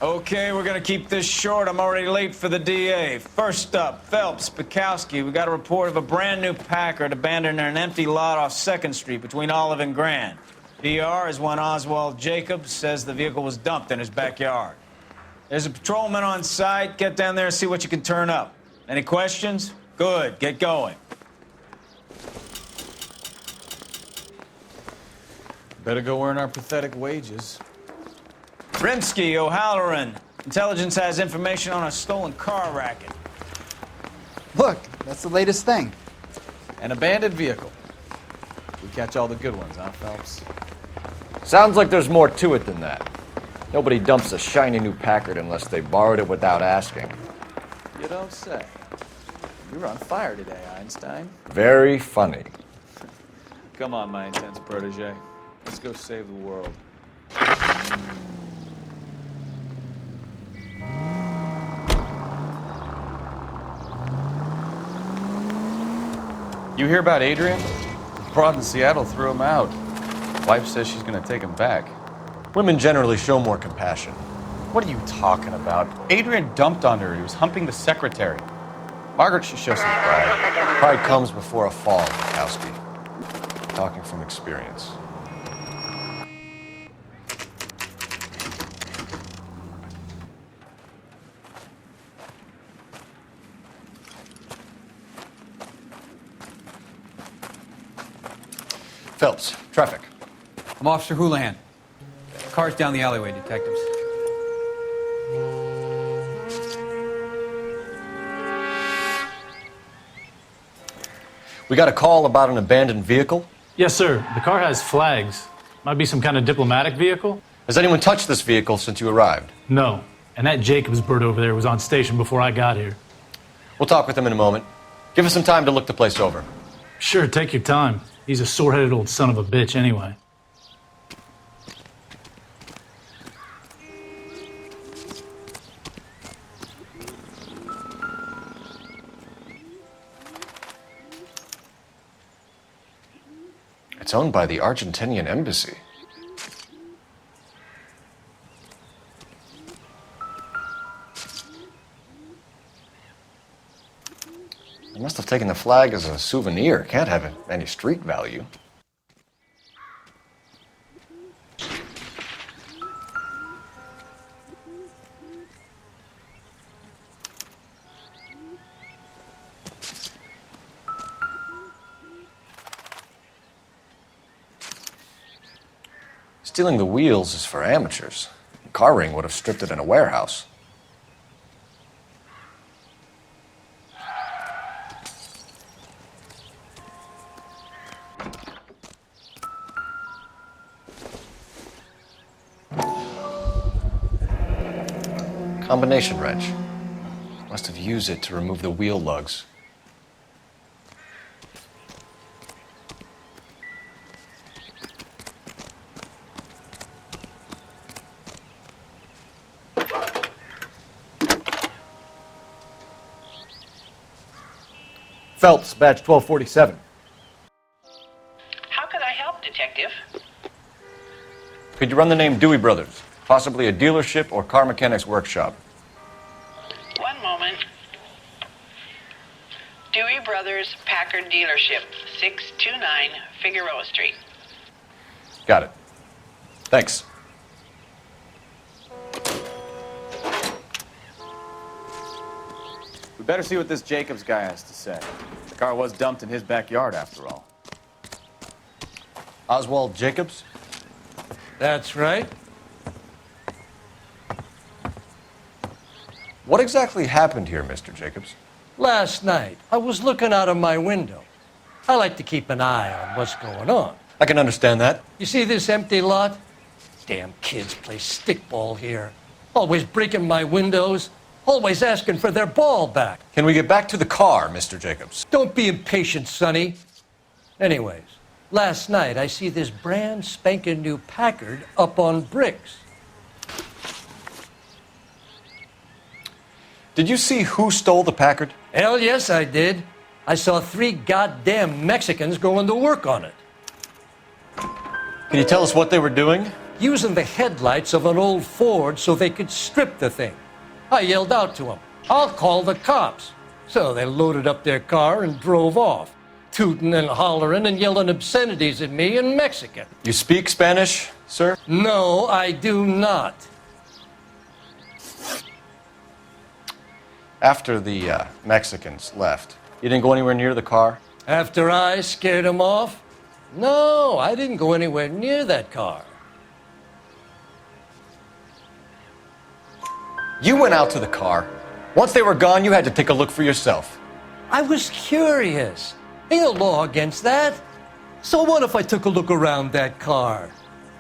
Okay, we're gonna keep this short. I'm already late for the DA. First up, Phelps, Bukowski. We got a report of a brand new Packard abandoned in an empty lot off 2nd Street between Olive and Grand. PR is one Oswald Jacobs says the vehicle was dumped in his backyard. There's a patrolman on site. Get down there and see what you can turn up. Any questions? Good, get going. Better go earn our pathetic wages. Rimsky, O'Halloran. Intelligence has information on a stolen car racket. Look, that's the latest thing. An abandoned vehicle. We catch all the good ones, huh, Phelps? Sounds like there's more to it than that. Nobody dumps a shiny new Packard unless they borrowed it without asking. You don't say. You were on fire today, Einstein. Very funny. Come on, my intense protege. Let's go save the world. You hear about Adrian? Broad in Seattle threw him out. Wife says she's gonna take him back. Women generally show more compassion. What are you talking about? Adrian dumped on her. He was humping the secretary. Margaret should show some pride. Pride comes before a fall, Bukowski. Talking from experience. Phelps, traffic. I'm Officer Houlihan. Car's down the alleyway, detectives. We got a call about an abandoned vehicle. Yes, sir. The car has flags. Might be some kind of diplomatic vehicle? Has anyone touched this vehicle since you arrived? No. And that Jacobs bird over there was on station before I got here. We'll talk with him in a moment. Give us some time to look the place over. Sure, take your time. He's a sore-headed old son of a bitch anyway. It's owned by the Argentinian embassy. They must have taken the flag as a souvenir. Can't have any street value. Stealing the wheels is for amateurs. The car ring would have stripped it in a warehouse. Combination wrench. Must have used it to remove the wheel lugs. Phelps, badge 1247. How could I help, Detective? Could you run the name Dewey Brothers? Possibly a dealership or car mechanics workshop. One moment. Dewey Brothers Packard Dealership, 629 Figueroa Street. Got it. Thanks. We better see what this Jacobs guy has to say. The car was dumped in his backyard, after all. Oswald Jacobs? That's right. What exactly happened here, Mr. Jacobs? Last night, I was looking out of my window. I like to keep an eye on what's going on. I can understand that. You see this empty lot? Damn kids play stickball here. Always breaking my windows. Always asking for their ball back. Can we get back to the car, Mr. Jacobs? Don't be impatient, Sonny. Anyways, last night I see this brand spanking new Packard up on bricks. Did you see who stole the Packard? Hell yes, I did. I saw 3 goddamn Mexicans going to work on it. Can you tell us what they were doing? using the headlights of an old Ford so they could strip the thing. I yelled out to them, "I'll call the cops." So they loaded up their car and drove off, tooting and hollering and yelling obscenities at me in Mexican. You speak Spanish, sir? No, I do not. After the Mexicans left, you didn't go anywhere near the car? After I scared them off? No, I didn't go anywhere near that car. You went out to the car. Once they were gone, you had to take a look for yourself. I was curious. Ain't no law against that. So what if I took a look around that car?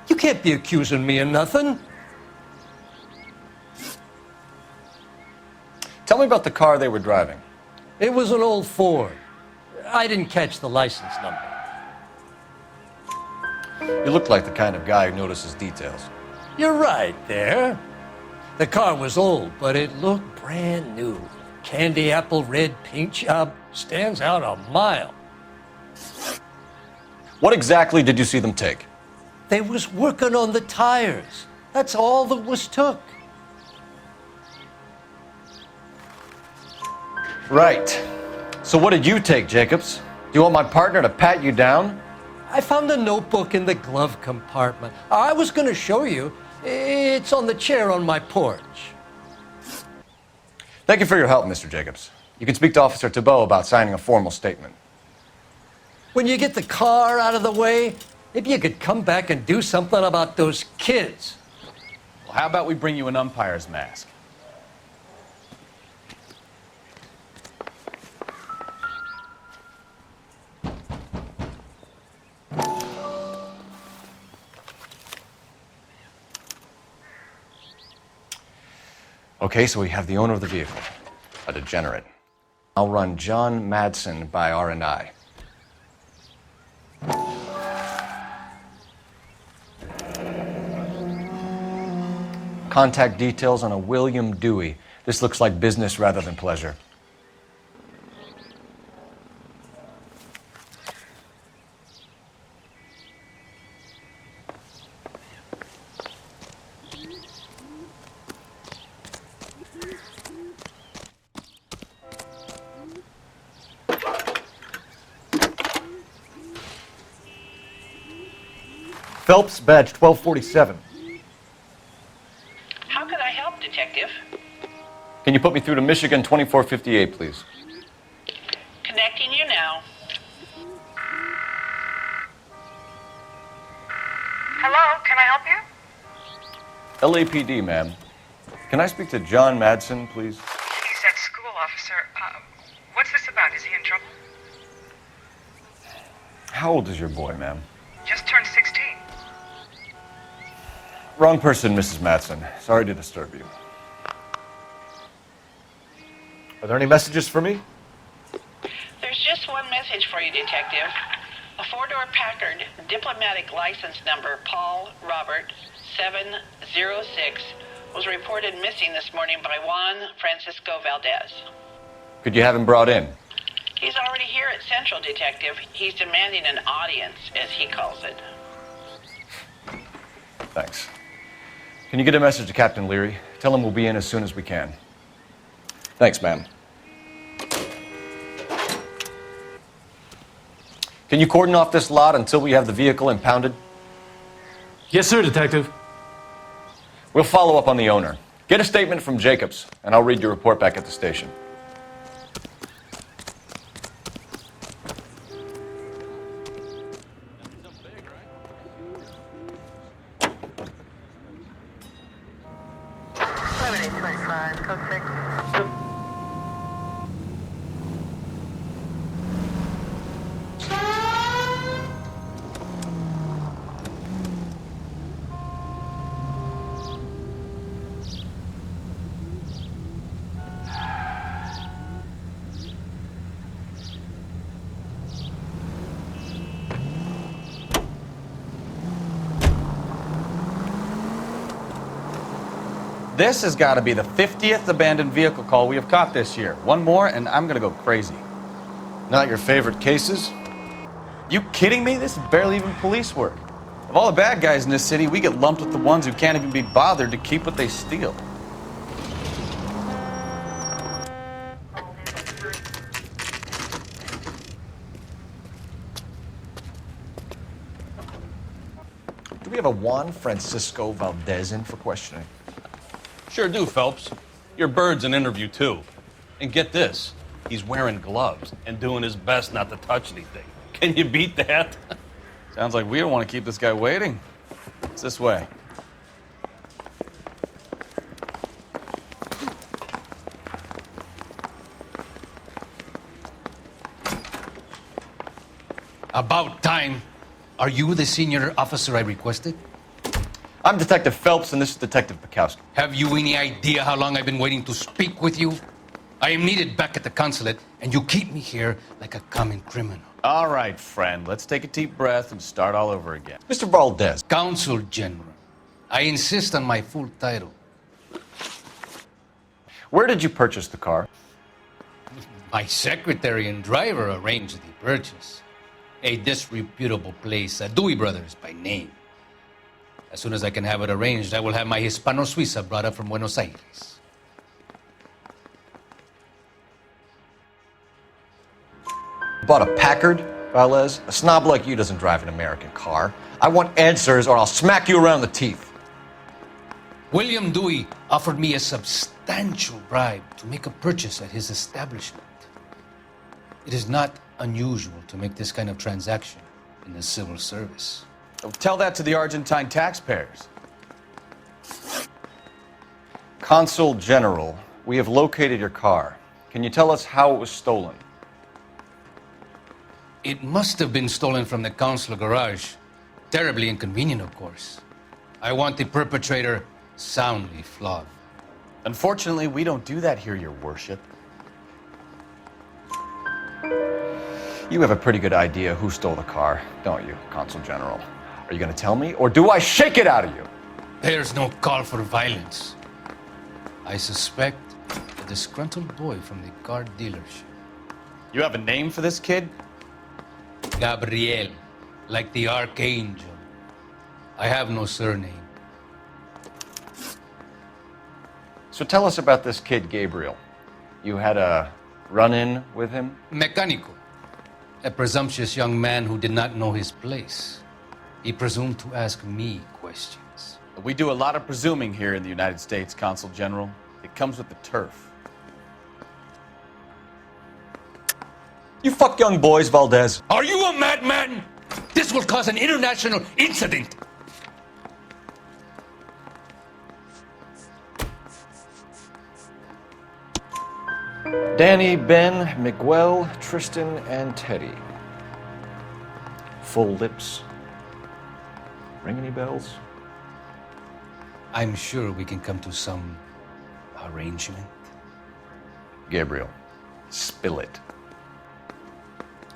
You can't be accusing me of nothing. Tell me about the car they were driving. It was an old Ford. I didn't catch the license number. You look like the kind of guy who notices details. You're right there. The car was old, but it looked brand new. Candy apple red paint job stands out a mile. What exactly did you see them take? They was working on the tires. That's all that was took. Right. So what did you take, Jacobs? Do you want my partner to pat you down? I found a notebook in the glove compartment. I was going to show you. It's on the chair on my porch. Thank you for your help, Mr. Jacobs. You can speak to Officer Thibault about signing a formal statement. When you get the car out of the way, maybe you could come back and do something about those kids. Well, how about we bring you an umpire's mask? Okay, so we have the owner of the vehicle, a degenerate. I'll run John Madsen by R&I. Contact details on a William Dewey. This looks like business rather than pleasure. Phelps, badge 1247. How can I help, Detective? Can you put me through to Michigan 2458, please? Connecting you now. Hello, can I help you? LAPD, ma'am. Can I speak to John Madsen, please? He's at school, officer. What's this about? Is he in trouble? How old is your boy, ma'am? Just turned 16. Wrong person, Mrs. Madsen. Sorry to disturb you. Are there any messages for me? There's just one message for you, Detective. A four-door Packard, diplomatic license number Paul Robert 706, was reported missing this morning by Juan Francisco Valdez. Could you have him brought in? He's already here at Central, Detective. He's demanding an audience, as he calls it. Thanks. Can you get a message to Captain Leary? Tell him we'll be in as soon as we can. Thanks, ma'am. Can you cordon off this lot until we have the vehicle impounded? Yes, sir, Detective. We'll follow up on the owner. Get a statement from Jacobs, and I'll read your report back at the station. This has got to be the 50th abandoned vehicle call we have caught this year. One more, and I'm going to go crazy. Not your favorite cases? You kidding me? This is barely even police work. Of all the bad guys in this city, we get lumped with the ones who can't even be bothered to keep what they steal. Do we have a Juan Francisco Valdez in for questioning? Sure do, Phelps. Your bird's an interview, too. And get this, he's wearing gloves and doing his best not to touch anything. Can you beat that? Sounds like we don't want to keep this guy waiting. It's this way. About time. Are you the senior officer I requested? I'm Detective Phelps, and this is Detective Bukowski. Have you any idea how long I've been waiting to speak with you? I am needed back at the consulate, and you keep me here like a common criminal. All right, friend, let's take a deep breath and start all over again. Mr. Valdez, Consul General. I insist on my full title. where did you purchase the car? My secretary and driver arranged the purchase. A disreputable place, Dewey Brothers by name. As soon as I can have it arranged, I will have my Hispano Suiza brought up from Buenos Aires. Bought a Packard, Valdez? A snob like you doesn't drive an American car. I want answers or I'll smack you around the teeth. William Dewey offered me a substantial bribe to make a purchase at his establishment. It is not unusual to make this kind of transaction in the civil service. Tell that to the Argentine taxpayers. Consul General, we have located your car. Can you tell us how it was stolen? It must have been stolen from the consular garage. Terribly inconvenient, of course. I want the perpetrator soundly flogged. Unfortunately, we don't do that here, Your Worship. You have a pretty good idea who stole the car, don't you, Consul General? Are you going to tell me, or do I shake it out of you? There's no call for violence. I suspect a disgruntled boy from the car dealership. You have a name for this kid? Gabriel, like the archangel. I have no surname. So tell us about this kid, Gabriel. You had a run-in with him? Mecánico, a presumptuous young man who did not know his place. He presumed to ask me questions. We do a lot of presuming here in the United States, Consul General. It comes with the turf. You fuck young boys, Valdez. Are you a madman? This will cause an international incident. Danny, Ben, Miguel, Tristan, and Teddy. Full lips. Ring any bells? I'm sure we can come to some arrangement. Gabriel, spill it.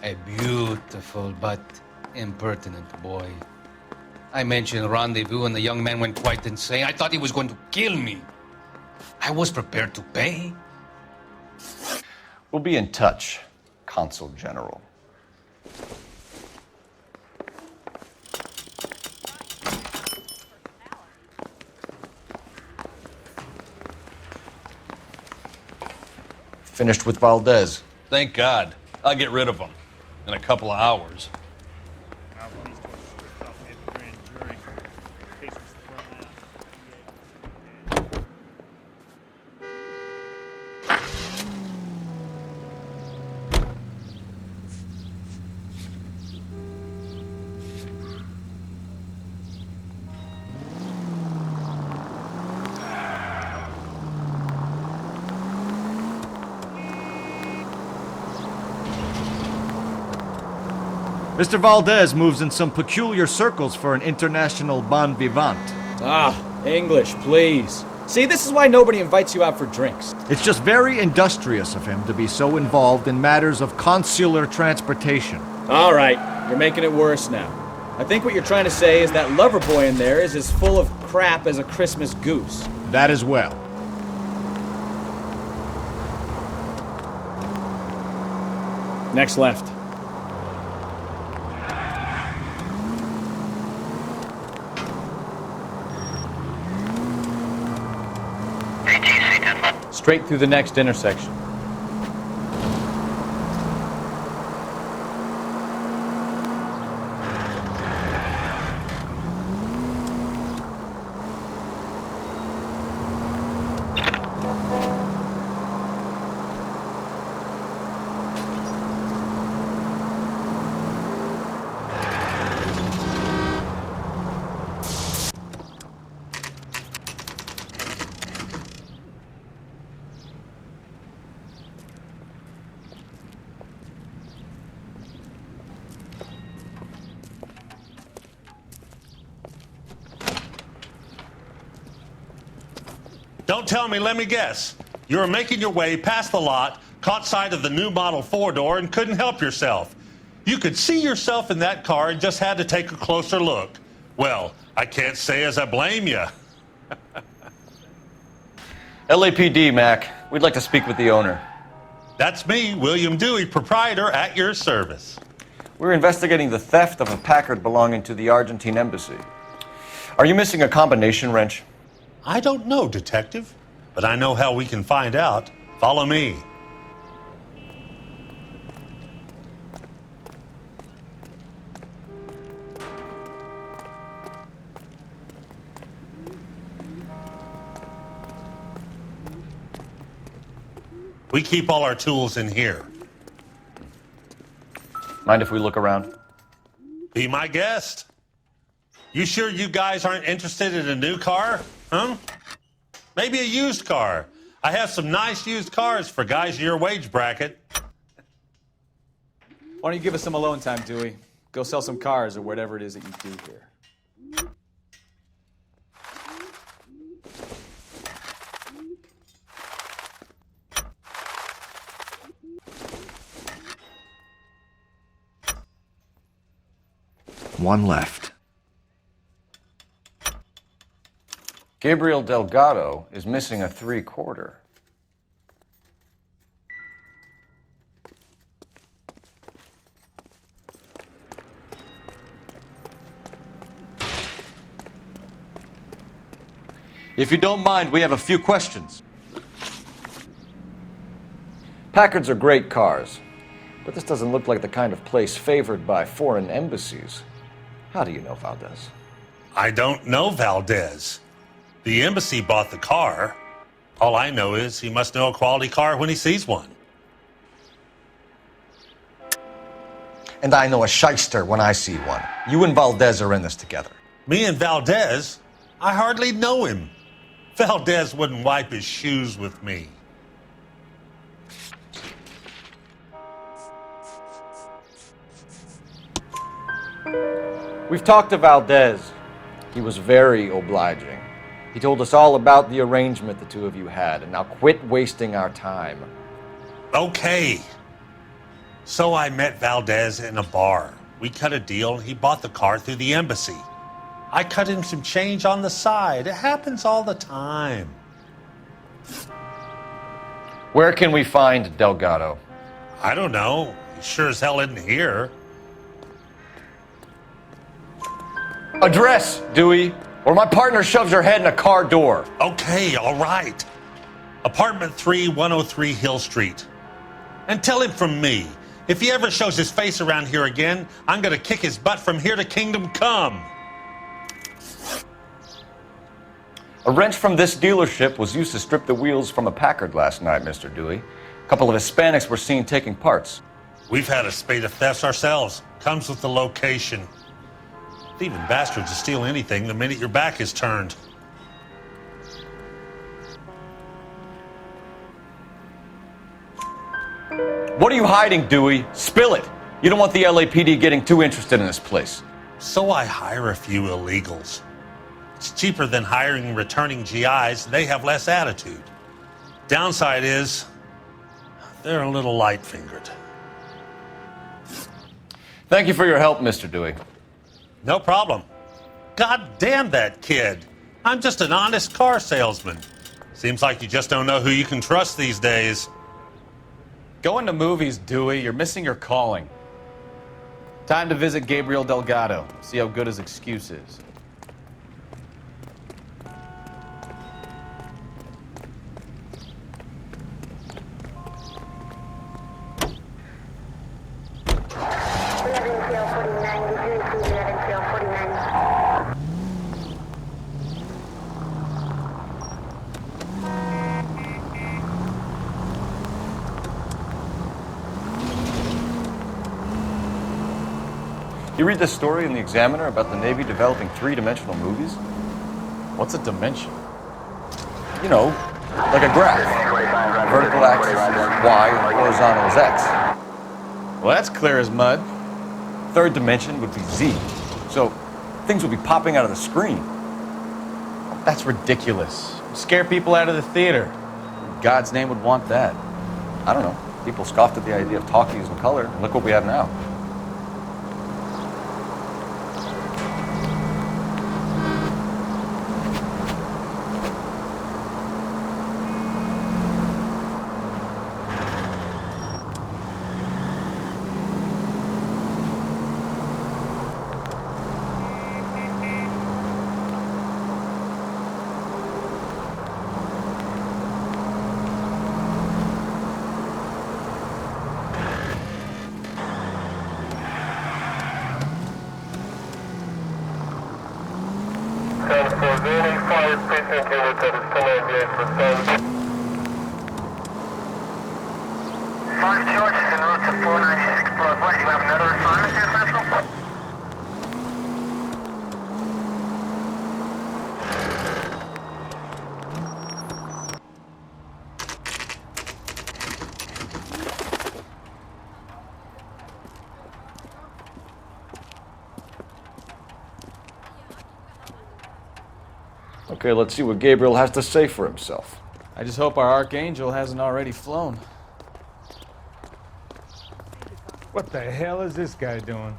A beautiful but impertinent boy. I mentioned rendezvous and the young man went quite insane. I thought he was going to kill me. I was prepared to pay. We'll be in touch, Consul General. Finished with Valdez. Thank God. I'll get rid of him in a couple of hours. Mr. Valdez moves in some peculiar circles for an international bon vivant. Ah, English, please. See, this is why nobody invites you out for drinks. It's just very industrious of him to be so involved in matters of consular transportation. All right, you're making it worse now. I think what you're trying to say is that lover boy in there is as full of crap as a Christmas goose. That as well. Next left. Straight through the next intersection. Don't tell me, let me guess. You were making your way past the lot, caught sight of the new model four-door, and couldn't help yourself. You could see yourself in that car and just had to take a closer look. Well, I can't say as I blame you. LAPD, Mac. We'd like to speak with the owner. That's me, William Dewey, proprietor, at your service. We're investigating the theft of a Packard belonging to the Argentine embassy. Are you missing a combination wrench? I don't know, Detective, but I know how we can find out. Follow me. We keep all our tools in here. Mind if we look around? Be my guest. You sure you guys aren't interested in a new car? Huh? Maybe a used car. I have some nice used cars for guys in your wage bracket. Why don't you give us some alone time, Dewey? Go sell some cars or whatever it is that you do here. One left. Gabriel Delgado is missing a 3/4. If you don't mind, we have a few questions. Packards are great cars, but this doesn't look like the kind of place favored by foreign embassies. How do you know Valdez? I don't know Valdez. The embassy bought the car. All I know is he must know a quality car when he sees one. And I know a shyster when I see one. You and Valdez are in this together. Me and Valdez? I hardly know him. Valdez wouldn't wipe his shoes with me. We've talked to Valdez. He was very obliging. He told us all about the arrangement the two of you had, and now quit wasting our time. Okay. So I met Valdez in a bar. We cut a deal, and he bought the car through the embassy. I cut him some change on the side. It happens all the time. Where can we find Delgado? I don't know. He sure as hell isn't here. Address, Dewey, or my partner shoves your head in a car door. Okay, all right. Apartment 3, 103 Hill Street. And tell him from me, if he ever shows his face around here again, I'm gonna kick his butt from here to Kingdom Come. A wrench from this dealership was used to strip the wheels from a Packard last night, Mr. Dewey. A couple of Hispanics were seen taking parts. We've had a spate of thefts ourselves. Comes with the location. Thieving bastards will steal anything the minute your back is turned. What are you hiding, Dewey? Spill it. You don't want the LAPD getting too interested in this place. So I hire a few illegals. It's cheaper than hiring returning GIs. They have less attitude. Downside is, they're a little light-fingered. Thank you for your help, Mr. Dewey. No problem. God damn that kid. I'm just an honest car salesman. Seems like you just don't know who you can trust these days. Going to movies, Dewey. You're missing your calling. Time to visit Gabriel Delgado. See how good his excuse is. You read this story in the Examiner about the Navy developing three-dimensional movies? What's a dimension? You know, like a graph. Vertical axis is Y and horizontal is X. Well, that's clear as mud. Third dimension would be Z. So things would be popping out of the screen. That's ridiculous. Scare people out of the theater. In God's name would want that. I don't know. People scoffed at the idea of talkies in color, and look what we have now. Okay, let's see what Gabriel has to say for himself. I just hope our Archangel hasn't already flown. What the hell is this guy doing?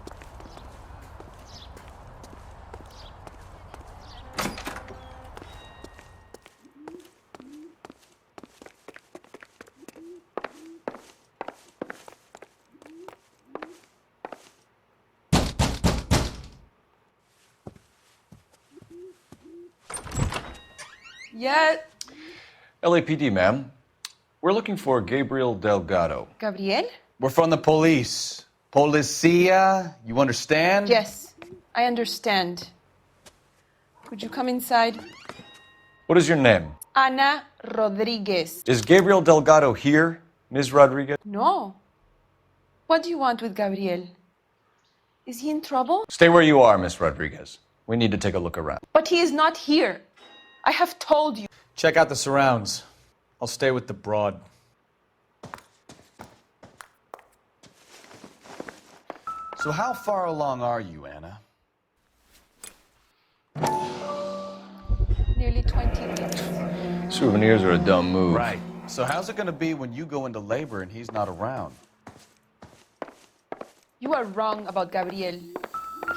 Yeah. LAPD, ma'am. We're looking for Gabriel Delgado. Gabriel? We're from the police. Policia, you understand? Yes, I understand. Could you come inside? What is your name? Ana Rodriguez. Is Gabriel Delgado here, Ms. Rodriguez? No. What do you want with Gabriel? Is he in trouble? Stay where you are, Ms. Rodriguez. We need to take a look around. But he is not here. I have told you. Check out the surrounds. I'll stay with the broad. So how far along are you, Anna? Nearly 20 weeks. Souvenirs are a dumb move. Right. So how's it going to be when you go into labor and he's not around? You are wrong about Gabriel.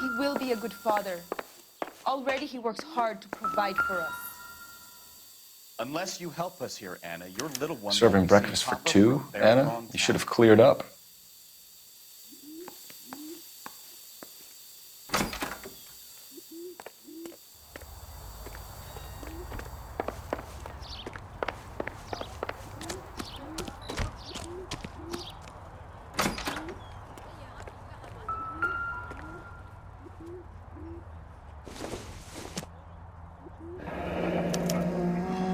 He will be a good father. Already he works hard to provide for us. Unless you help us here, Anna, your little one... Serving breakfast for two, Anna? You should have cleared up.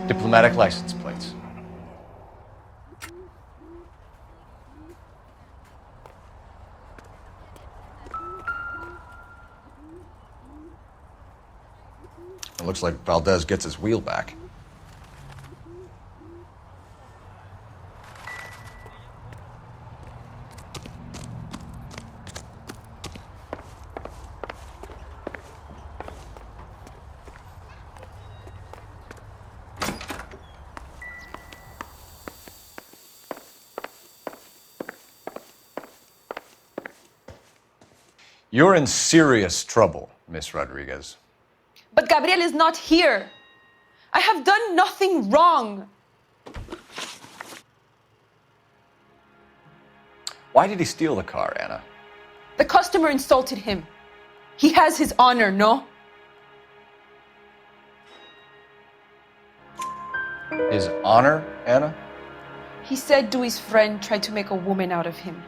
Diplomatic license plates. It looks like Valdez gets his wheel back. You're in serious trouble, Miss Rodriguez. But Gabriel is not here. I have done nothing wrong. Why did he steal the car, Anna? The customer insulted him. He has his honor, no? His honor, Anna? He said Dewey's friend tried to make a woman out of him.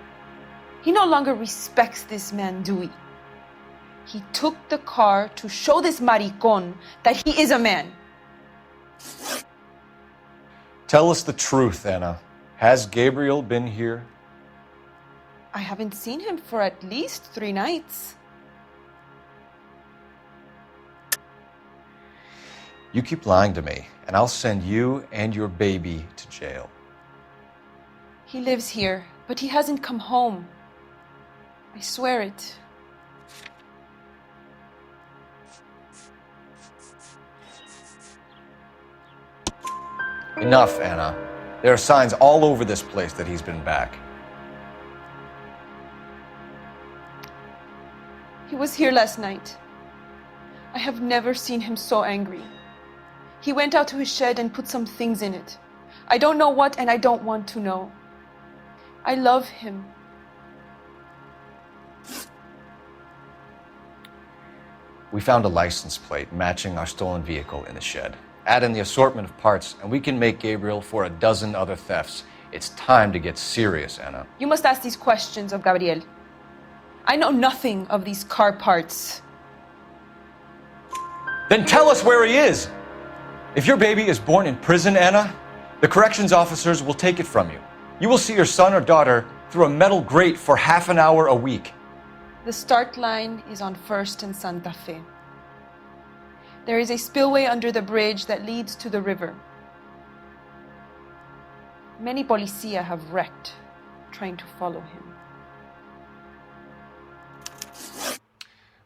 He no longer respects this man, Dewey. He took the car to show this maricón that he is a man. Tell us the truth, Anna. Has Gabriel been here? I haven't seen him for at least 3 nights. You keep lying to me, and I'll send you and your baby to jail. He lives here, but he hasn't come home. I swear it. Enough, Anna. There are signs all over this place that he's been back. He was here last night. I have never seen him so angry. He went out to his shed and put some things in it. I don't know what, and I don't want to know. I love him. We found a license plate matching our stolen vehicle in the shed. Add in the assortment of parts, and we can make Gabriel for a dozen other thefts. It's time to get serious, Anna. You must ask these questions of Gabriel. I know nothing of these car parts. Then tell us where he is! If your baby is born in prison, Anna, the corrections officers will take it from you. You will see your son or daughter through a metal grate for half an hour a week. The start line is on 1st and Santa Fe. There is a spillway under the bridge that leads to the river. Many policia have wrecked trying to follow him.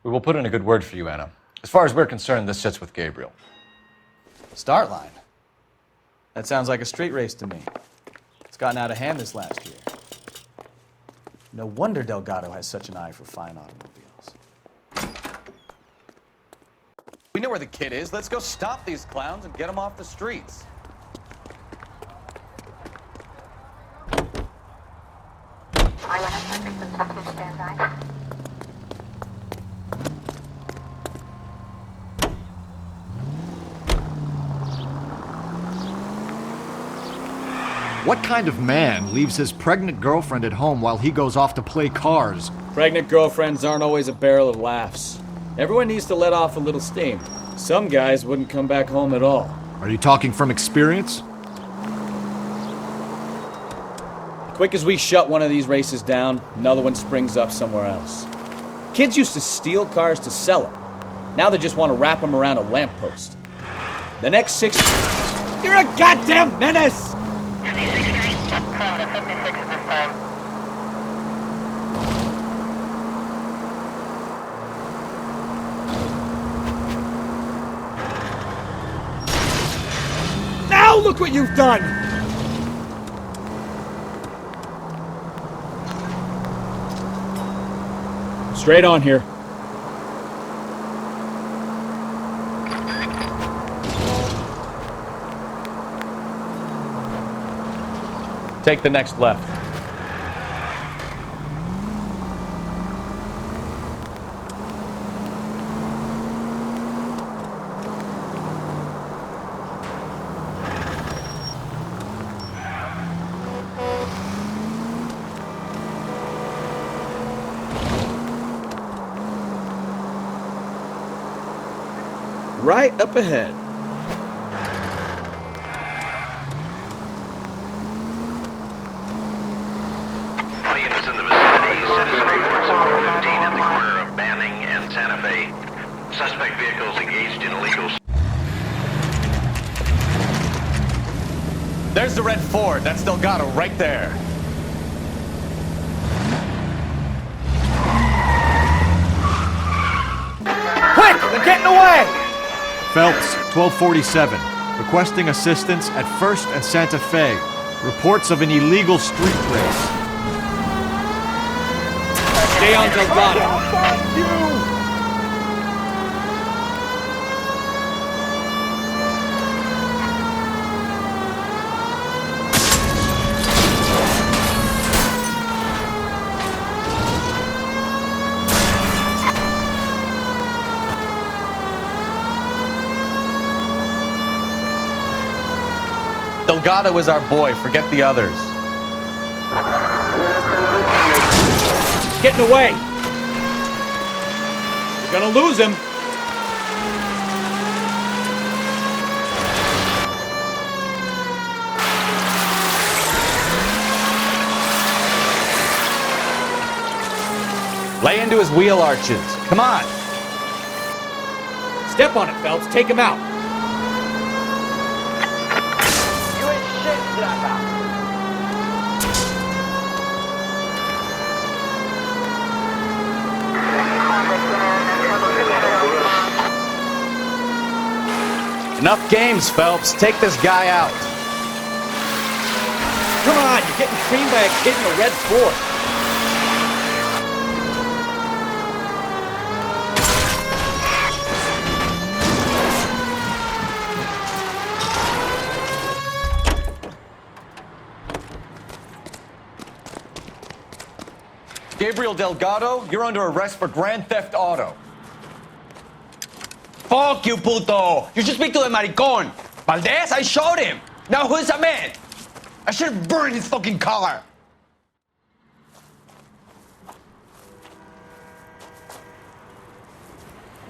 We will put in a good word for you, Anna. As far as we're concerned, this sits with Gabriel. Start line? That sounds like a street race to me. It's gotten out of hand this last year. No wonder Delgado has such an eye for fine automobiles. We know where the kid is. Let's go stop these clowns and get them off the streets. What kind of man leaves his pregnant girlfriend at home while he goes off to play cars? Pregnant girlfriends aren't always a barrel of laughs. Everyone needs to let off a little steam. Some guys wouldn't come back home at all. Are you talking from experience? Quick as we shut one of these races down, another one springs up somewhere else. Kids used to steal cars to sell them. Now they just want to wrap them around a lamppost. The next 6... You're a goddamn menace! Now look what you've done! Straight on here. Take the next left. Right up ahead. Audience in the vicinity. Citizen reports of 415 at the corner of Banning and Santa Fe. Suspect vehicles engaged in illegal... There's the red Ford. That's Delgado right there. Quick! They're getting away! Phelps, 1247. Requesting assistance at 1st and Santa Fe. Reports of an illegal street race. Stay on Delgado. Fuck you! Delgado is our boy. Forget the others. Getting away. We're gonna lose him. Lay into his wheel arches. Come on. Step on it, Phelps. Take him out. Enough games, Phelps. Take this guy out. Come on, you're getting creamed by a kid in a red Ford. Gabriel Delgado, you're under arrest for grand theft auto. Fuck you, puto! You should speak to the maricon. Valdez, I showed him. Now who's the man? I should have burned his fucking car.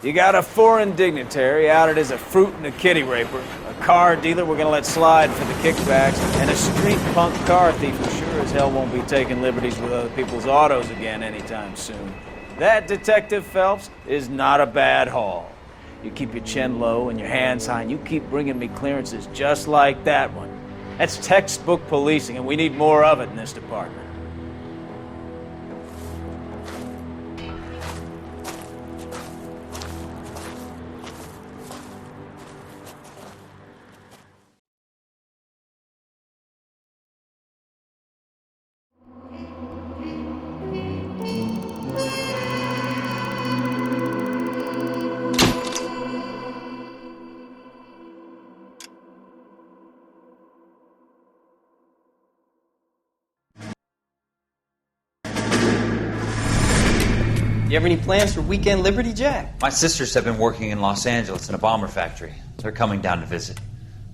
You got a foreign dignitary outed as a fruit and a kitty raper, a car dealer we're gonna let slide for the kickbacks, and a street punk car thief who sure as hell won't be taking liberties with other people's autos again anytime soon. That, Detective Phelps, is not a bad haul. You keep your chin low and your hands high, and you keep bringing me clearances just like that one. That's textbook policing, and we need more of it in this department. You have any plans for weekend Liberty, Jack? My sisters have been working in Los Angeles in a bomber factory. They're coming down to visit.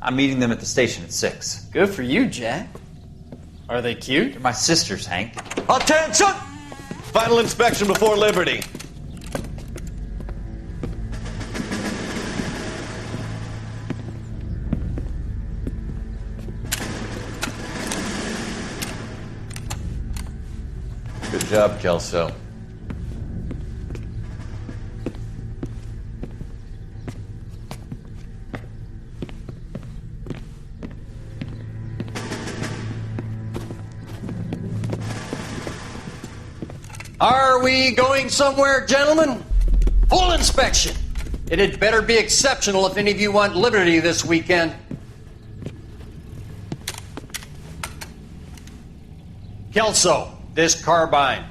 I'm meeting them at the station at 6. Good for you, Jack. Are they cute? They're my sisters, Hank. Attention! Final inspection before Liberty. Good job, Kelso. Are we going somewhere, gentlemen? Full inspection. It had better be exceptional if any of you want liberty this weekend. Kelso, this carbine.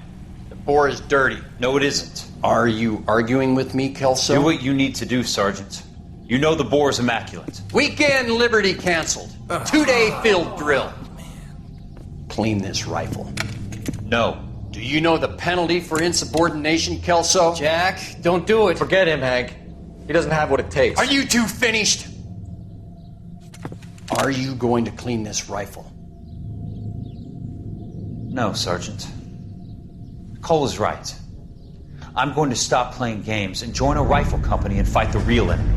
The bore is dirty. No, it isn't. Are you arguing with me, Kelso? Do what you need to do, Sergeant. You know the bore is immaculate. Weekend liberty canceled. 2-day field drill. Clean this rifle. No. Do you know the penalty for insubordination, Kelso? Jack, don't do it. Forget him, Hank. He doesn't have what it takes. Are you two finished? Are you going to clean this rifle? No, Sergeant. Cole is right. I'm going to stop playing games and join a rifle company and fight the real enemy.